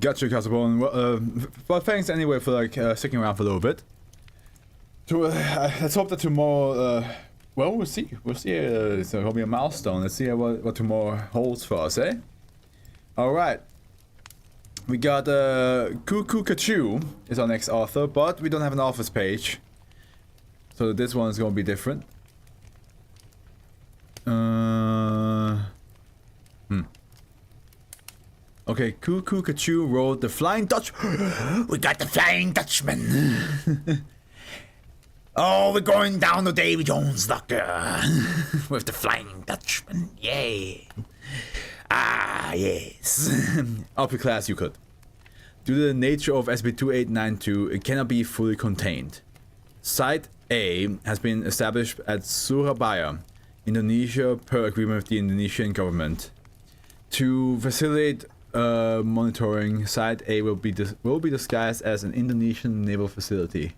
Gotcha, Casabon. Well, thanks anyway for like sticking around for a little bit. Let's hope that tomorrow. Well, we'll see. We'll see. So it'll be a milestone. Let's see what tomorrow holds for us, eh? All right. We got Cuckoo Kachu is our next author, but we don't have an author's page, so this one is gonna be different. Okay, Cuckoo Kachu wrote The Flying Dutch. We got the Flying Dutchman. Oh, we're going down to Davy Jones' locker with the Flying Dutchman. Yay. Ah, yes. Upper class you could. Due to the nature of SCP-2892, it cannot be fully contained. Site A has been established at Surabaya, Indonesia per agreement with the Indonesian government. To facilitate monitoring, Site A will be disguised as an Indonesian naval facility.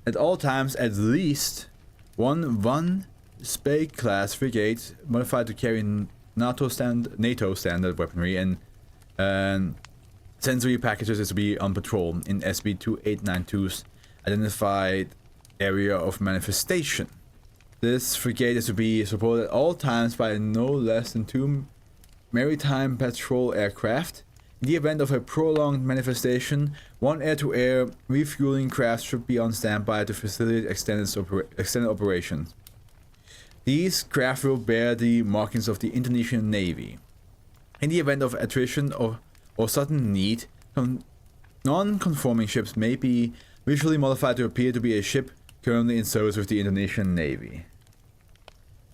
At all times, at least one Spade class frigate modified to carry NATO standard weaponry and sensory packages is to be on patrol in SCP-2892's identified area of manifestation. This frigate is to be supported at all times by no less than 2 maritime patrol aircraft. In the event of a prolonged manifestation, 1 air-to-air refueling craft should be on standby to facilitate extended operations. These craft will bear the markings of the Indonesian Navy. In the event of attrition or sudden need, non-conforming ships may be visually modified to appear to be a ship currently in service with the Indonesian Navy.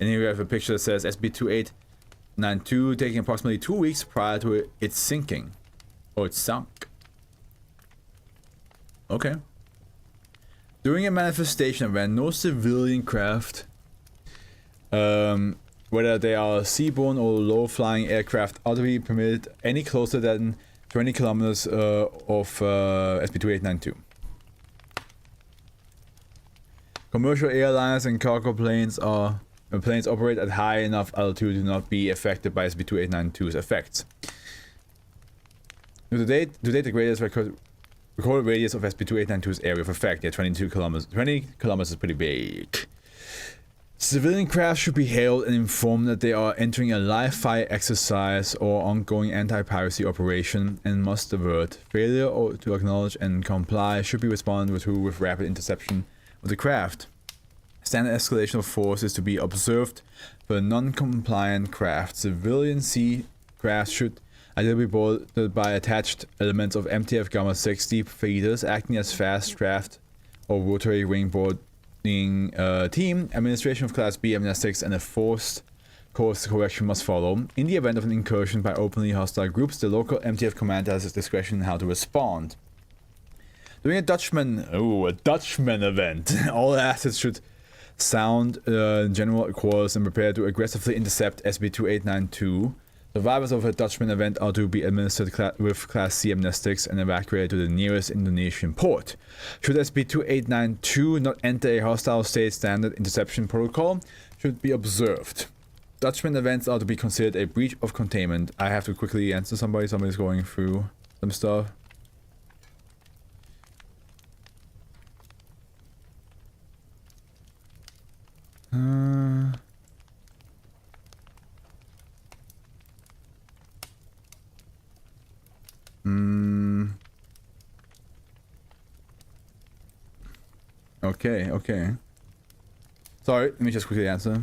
And here we have a picture that says SCP-2892 taking approximately 2 weeks prior to its sinking. Or it sunk. Okay. During a manifestation event, no civilian craft, whether they are seaborne or low-flying aircraft, are to be permitted any closer than 20 kilometers of SCP-2892. Commercial airliners and cargo planes operate at high enough altitude to not be affected by SCP-2892's effects. To date, the greatest recorded radius of SCP-2892's area of effect, yeah, 22 kilometers. 20 kilometers is pretty big. Civilian craft should be hailed and informed that they are entering a live fire exercise or ongoing anti-piracy operation and must avert. Failure to acknowledge and comply should be responded to with rapid interception of the craft. Standard escalation of force is to be observed for non-compliant craft. Civilian sea craft should either be boarded by attached elements of MTF Gamma 6 deep feeders acting as fast draft or rotary wing boarding team. Administration of Class B amnestics and a forced course correction must follow. In the event of an incursion by openly hostile groups, the local MTF commander has discretion in how to respond. During a Dutchman event, all assets should sound general quarters and prepare to aggressively intercept SCP-2892. Survivors of a Dutchman event are to be administered with Class C amnestics and evacuated to the nearest Indonesian port. Should SCP-2892 not enter a hostile state, standard interception protocol should be observed. Dutchman events are to be considered a breach of containment. I have to quickly answer somebody. Somebody's going through some stuff. Okay. Sorry, let me just quickly answer.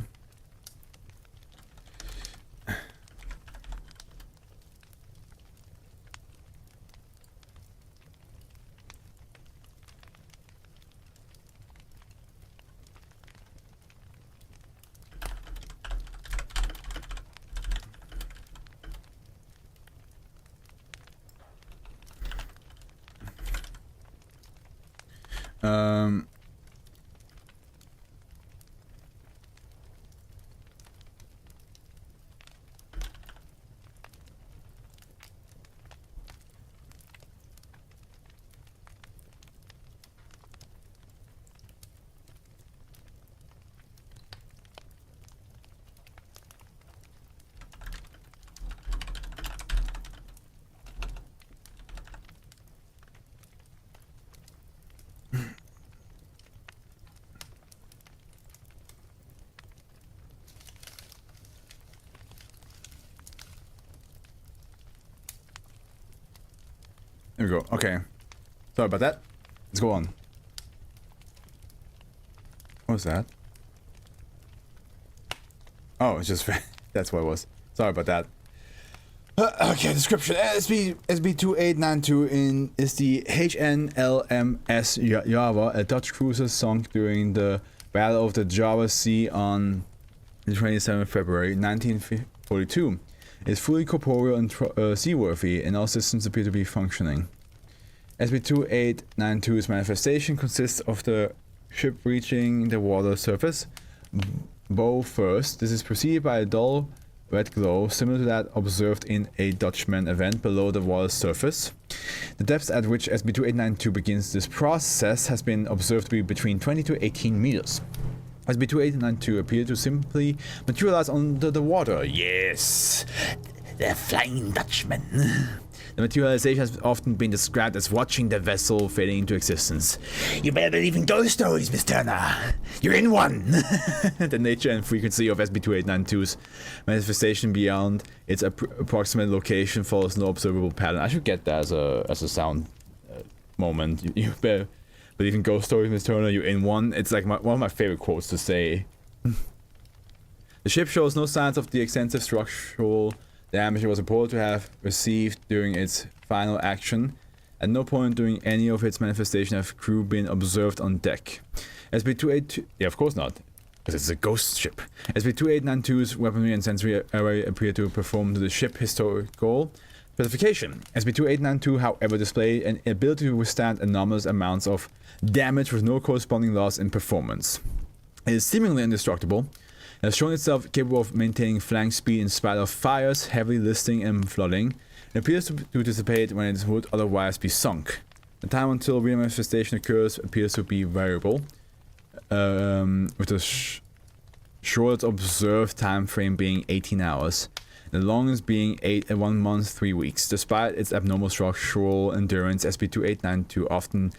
There we go. Okay. Sorry about that. Let's go on. What was that? Oh, it's just... That's what it was. Sorry about that. Okay, description. SB2892 is the HNLMS Java, a Dutch cruiser sunk during the Battle of the Java Sea on the 27th of February 1942. It's fully corporeal and seaworthy, and all systems appear to be functioning. SB2892's manifestation consists of the ship reaching the water surface bow first. This is preceded by a dull red glow, similar to that observed in a Dutchman event below the water's surface. The depth at which SB2892 begins this process has been observed to be between 20 to 18 meters. SB2892 appeared to simply materialize under the water. Yes, the Flying Dutchman. The materialization has often been described as watching the vessel fading into existence. You better believe in ghost stories, Miss Turner. You're in one. The nature and frequency of SB2892's manifestation beyond its approximate location follows no observable pattern. I should get that as a sound moment. You better believe in ghost stories, Miss Turner. You're in one. It's like one of my favorite quotes to say. The ship shows no signs of the extensive structural damage it was reported to have received during its final action. At no point during any of its manifestation have crew been observed on deck. SB28... Yeah, of course not, because it's a ghost ship. SB2892's weaponry and sensory array appear to perform to the ship historical specification. SB2892, however, displayed an ability to withstand enormous amounts of damage with no corresponding loss in performance. It is seemingly indestructible. It has shown itself capable of maintaining flank speed in spite of fires, heavily listing and flooding. It appears to dissipate when it would otherwise be sunk. The time until re-manifestation occurs appears to be variable, with the shortest observed time frame being 18 hours, the longest being 1 month 3 weeks. Despite its abnormal structural endurance, SB2892 often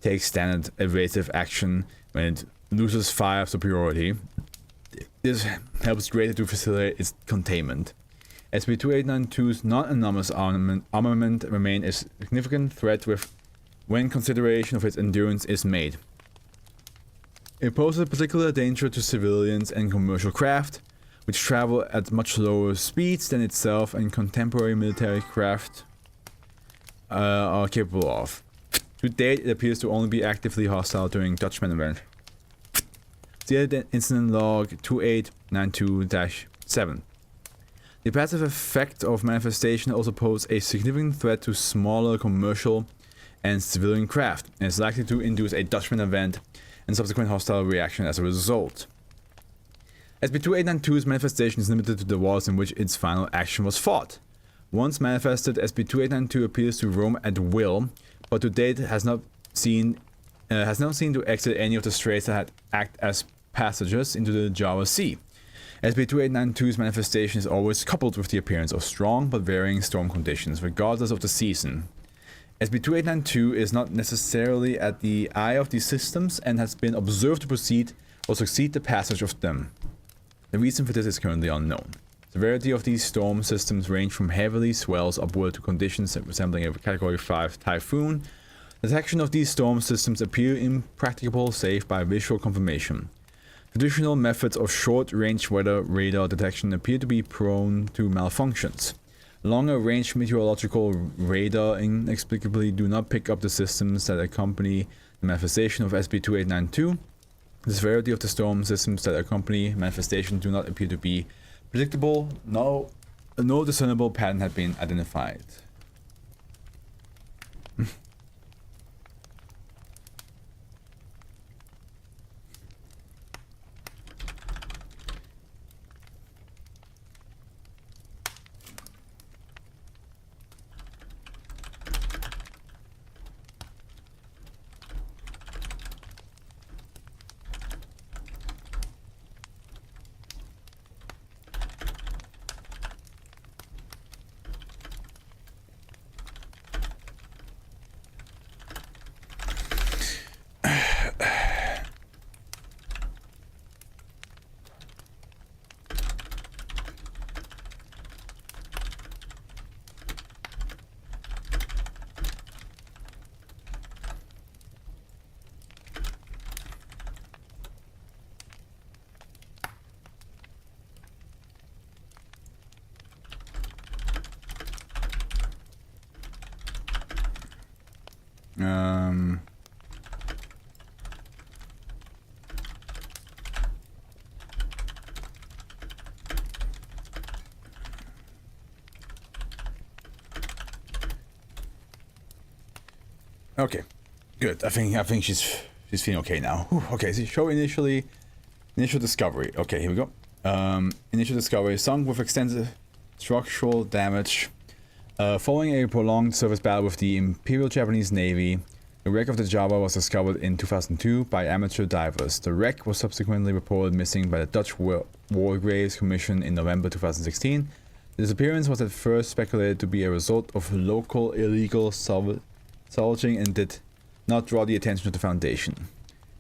takes standard evasive action when it loses fire superiority. This helps greatly to facilitate its containment. SB2892's non-anomalous armament remains a significant threat when consideration of its endurance is made. It poses a particular danger to civilians and commercial craft, which travel at much lower speeds than itself and contemporary military craft are capable of. To date, it appears to only be actively hostile during Dutchman event. The incident log 2892-7. The passive effect of manifestation also poses a significant threat to smaller commercial and civilian craft, and is likely to induce a Dutchman event and subsequent hostile reaction as a result. SB2892's manifestation is limited to the waters in which its final action was fought. Once manifested, SB2892 appears to roam at will, but to date has not seen to exit any of the straits that act as passages into the Java Sea. SB2892's manifestation is always coupled with the appearance of strong but varying storm conditions, regardless of the season. SB2892 is not necessarily at the eye of these systems and has been observed to proceed or succeed the passage of them. The reason for this is currently unknown. The severity of these storm systems range from heavily swells upward to conditions resembling a Category 5 typhoon. Detection of these storm systems appear impracticable save by visual confirmation. Traditional methods of short-range weather radar detection appear to be prone to malfunctions. Longer-range meteorological radar inexplicably do not pick up the systems that accompany the manifestation of SB2892. The severity of the storm systems that accompany manifestation do not appear to be predictable. No discernible pattern had been identified. Okay, good. I think she's feeling okay now. Whew. Okay, so show initial discovery. Okay, here we go. Initial discovery: sunk with extensive structural damage. Following a prolonged surface battle with the Imperial Japanese Navy, the wreck of the Java was discovered in 2002 by amateur divers. The wreck was subsequently reported missing by the Dutch War Graves Commission in November 2016. The disappearance was at first speculated to be a result of local illegal salvaging and did not draw the attention of the Foundation.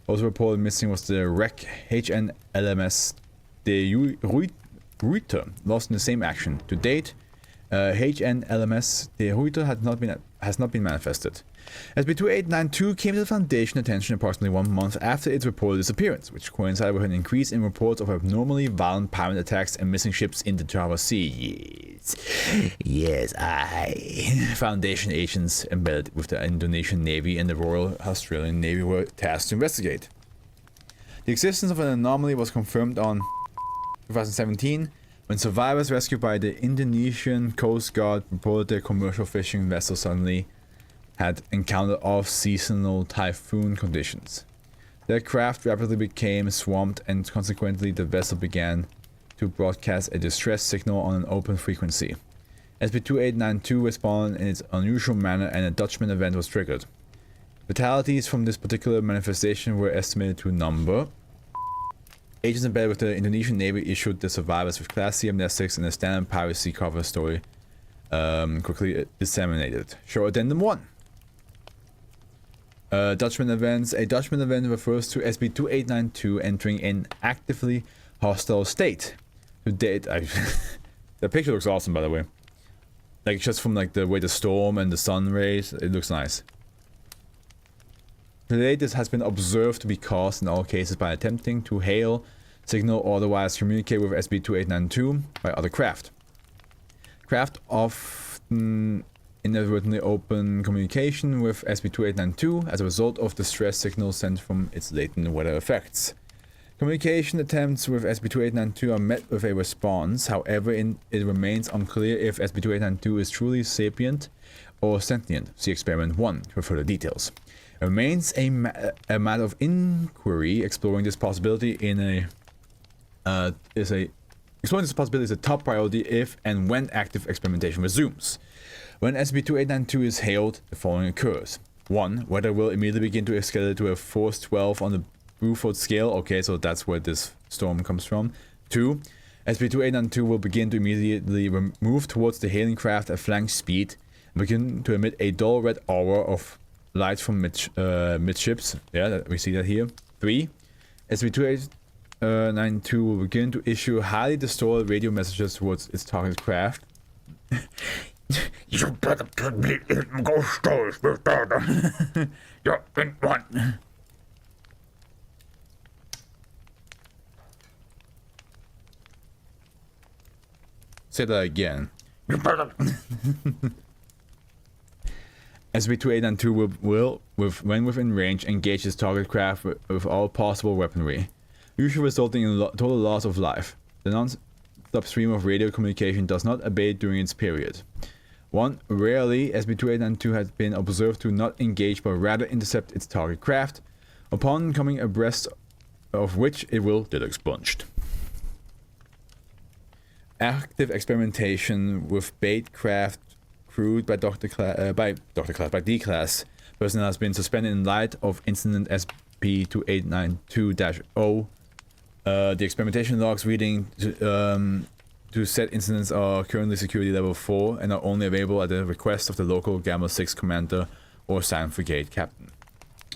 Also reported missing was the wreck HNLMS De Ruyter, lost in the same action. To date, HNLMS De Ruyter has not been manifested. SCP-2892 came to the Foundation attention approximately 1 month after its reported disappearance, which coincided with an increase in reports of abnormally violent pirate attacks and missing ships in the Java Sea. Yes, Foundation agents embedded with the Indonesian Navy and the Royal Australian Navy were tasked to investigate. The existence of an anomaly was confirmed on 2017 when survivors rescued by the Indonesian Coast Guard reported their commercial fishing vessel suddenly had encountered off-seasonal typhoon conditions. Their craft rapidly became swamped and consequently the vessel began to broadcast a distress signal on an open frequency. SCP-2892 responded in its unusual manner and a Dutchman event was triggered. Fatalities from this particular manifestation were estimated to number. Agents embedded with the Indonesian Navy issued the survivors with Class C amnestics and a standard piracy cover story quickly disseminated. Show Addendum 1. Dutchman events. A Dutchman event refers to SCP-2892 entering an actively hostile state. To date, the picture looks awesome, by the way. Like just from like the way the storm and the sun rays, it looks nice. To date, this has been observed to be caused in all cases by attempting to hail, signal, or otherwise communicate with SCP-2892 by other craft. Craft often inadvertently open communication with SCP-2892 as a result of distress signals sent from its latent weather effects. Communication attempts with SCP-2892 are met with a response, however it remains unclear if SCP-2892 is truly sapient or sentient. See Experiment 1 for further details. It remains a matter of inquiry. Exploring this possibility is a top priority if and when active experimentation resumes. When SCP-2892 is hailed, the following occurs. 1. Weather will immediately begin to escalate to a force 12 on the Bruford scale. Okay, so that's where this storm comes from. 2. SCP-2892 will begin to immediately move towards the hailing craft at flank speed and begin to emit a dull red aura of light from midships. Yeah, we see that here. 3. SCP-2892 will begin to issue highly distorted radio messages towards its target craft. You better put me in ghost stories, Mr. You're in one. Say that again. You better. SCP-2892 will, when within range, engage its target craft with all possible weaponry, usually resulting in total loss of life. The non-stop stream of radio communication does not abate during its period. 1. Rarely, SCP-2892 has been observed to not engage but rather intercept its target craft, upon coming abreast of which it will get expunged. Active experimentation with bait craft crewed by D-Class personnel has been suspended in light of incident SCP-2892-0. The experimentation logs reading to said incidents are currently security level 4 and are only available at the request of the local Gamma 6 commander or Silent Brigade captain.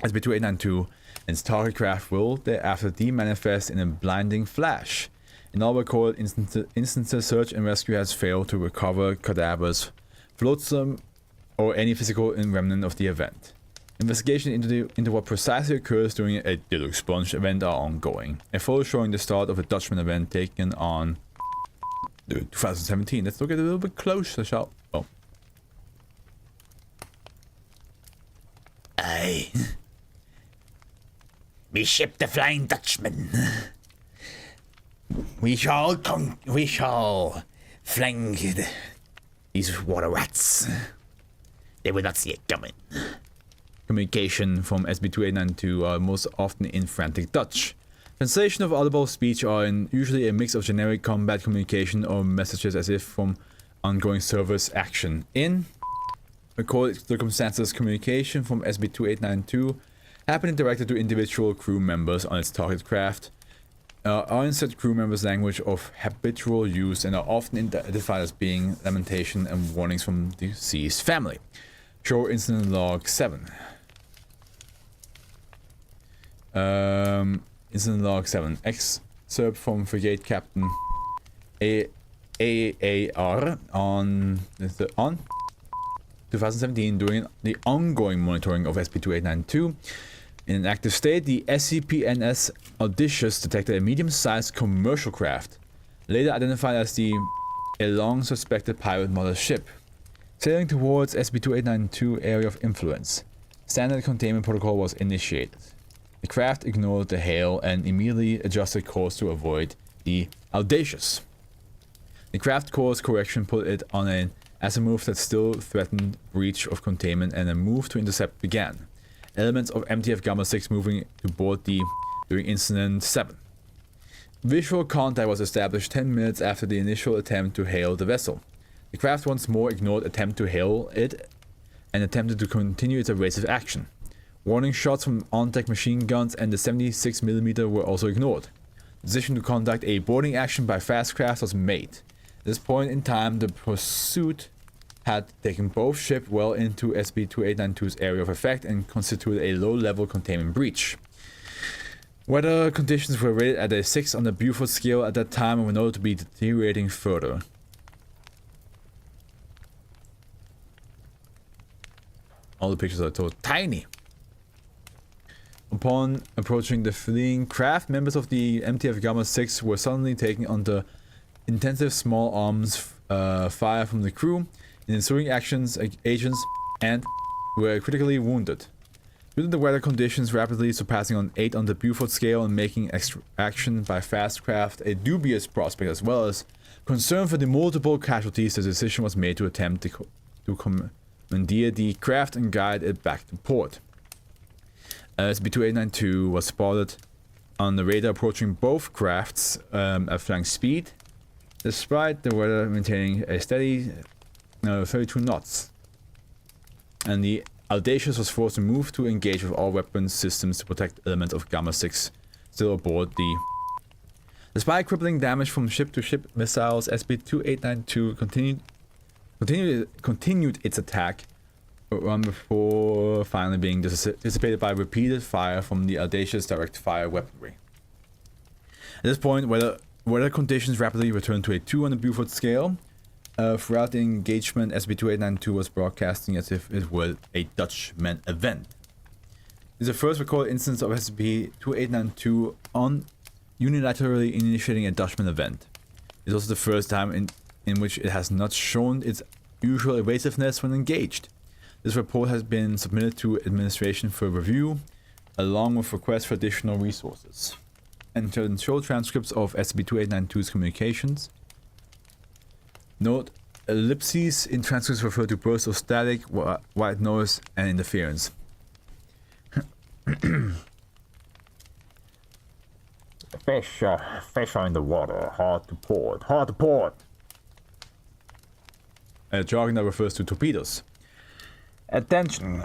SCP-2892 and its target craft will thereafter demanifest in a blinding flash. In all recorded instances, search and rescue has failed to recover cadavers, flotsam, or any physical remnant of the event. Investigation into what precisely occurs during a Deluxe Sponge event are ongoing. A photo showing the start of a Dutchman event taken on 2017. Let's look at it a little bit closer, shall we? Oh. away. We ship the Flying Dutchman. We shall flank these water rats. They will not see it coming. Communication from SCP-2892 are most often in frantic Dutch. Translation of audible speech are usually a mix of generic combat communication or messages as if from ongoing service action. In recorded circumstances, communication from SCP-2892 happening directed to individual crew members on its target craft are in said crew members' language of habitual use and are often identified as being lamentation and warnings from the deceased family. Show Incident Log 7. Incident Log 7. Excerpt from Frigate Captain AAR on 2017 during the ongoing monitoring of SCP-2892. In an active state, the SCP-NS Audacious detected a medium-sized commercial craft, later identified as a long-suspected pirate mother ship, sailing towards SCP-2892 area of influence. Standard containment protocol was initiated. The craft ignored the hail and immediately adjusted course to avoid the Audacious. The craft course correction put it on an azimuth that still threatened breach of containment, and a move to intercept began. Elements of MTF Gamma 6 moving to board during Incident 7. Visual contact was established 10 minutes after the initial attempt to hail the vessel. The craft once more ignored attempt to hail it and attempted to continue its evasive action. Warning shots from on-deck machine guns and the 76mm were also ignored. The decision to conduct a boarding action by fast craft was made. At this point in time, the pursuit had taken both ships well into SCP-2892's area of effect and constituted a low-level containment breach. Weather conditions were rated at a 6 on the Beaufort scale at that time and were noted to be deteriorating further. All the pictures are so tiny. Upon approaching the fleeing craft, members of the MTF Gamma 6 were suddenly taken under intensive small arms fire from the crew. In ensuing actions, agents and were critically wounded. Due to the weather conditions rapidly surpassing on 8 on the Beaufort scale and making action by fast craft a dubious prospect, as well as concern for the multiple casualties, the decision was made to attempt to commandeer the craft and guide it back to port. SCP-2892 was spotted on the radar approaching both crafts at flying speed, despite the weather maintaining a steady 32 knots. And the Audacious was forced to move to engage with all weapon systems to protect elements of Gamma 6 still aboard the... Despite crippling damage from ship-to-ship missiles, SCP-2892 continued its attack run before finally being dissipated by repeated fire from the Audacious direct fire weaponry. At this point, weather conditions rapidly returned to a 2 on the Beaufort scale. Throughout the engagement, SCP-2892 was broadcasting as if it were a Dutchman event. It is the first recorded instance of SCP-2892 on unilaterally initiating a Dutchman event. It is also the first time in which it has not shown its usual evasiveness when engaged. This report has been submitted to administration for review, along with requests for additional resources. And to ensure transcripts of SCP-2892's communications. Note, ellipses in transcripts refer to bursts of static, white noise, and interference. Fish are in the water. Hard to port. Hard to port. A jargon that refers to torpedoes. Attention.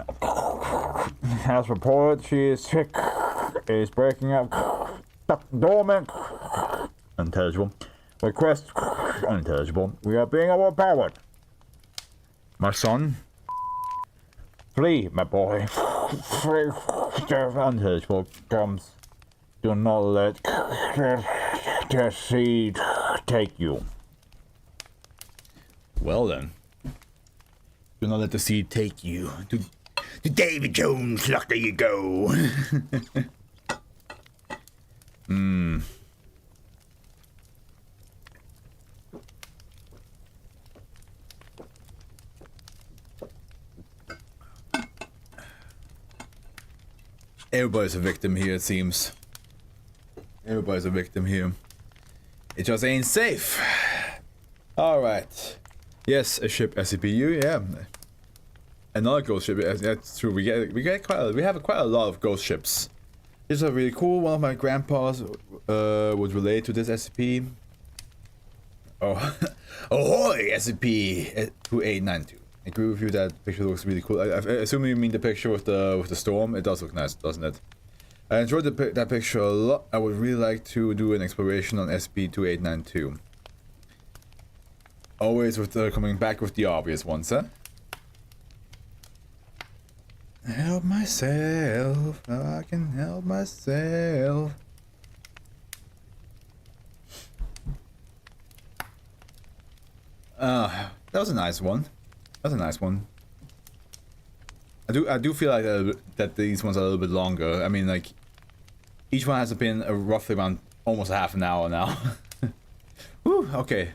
As reported, she is sick. Is breaking up. Dormant. Unintelligible. Request. Unintelligible. We are being overpowered. My son? Flee, my boy. Flee. Unintelligible. Comes. Do not let the seed take you. Well then. Do not let the sea take you. To Davy Jones, locker you go. Everybody's a victim here, it seems. Everybody's a victim here. It just ain't safe. Alright. Yes, a ship SCPU, yeah. Another ghost ship, that's true. We have quite a lot of ghost ships. This is a really cool. One of my grandpas was related to this SCP. Oh, ahoy, SCP-2892. I agree with you that picture looks really cool. I assume you mean the picture with the storm. It does look nice, doesn't it? I enjoyed that picture a lot. I would really like to do an exploration on SCP-2892. Always with coming back with the obvious ones, huh? Help myself. I can help myself. That was a nice one. That's a nice one. I do feel like that these ones are a little bit longer. I mean, like, each one has been roughly around almost half an hour now. Whew, okay.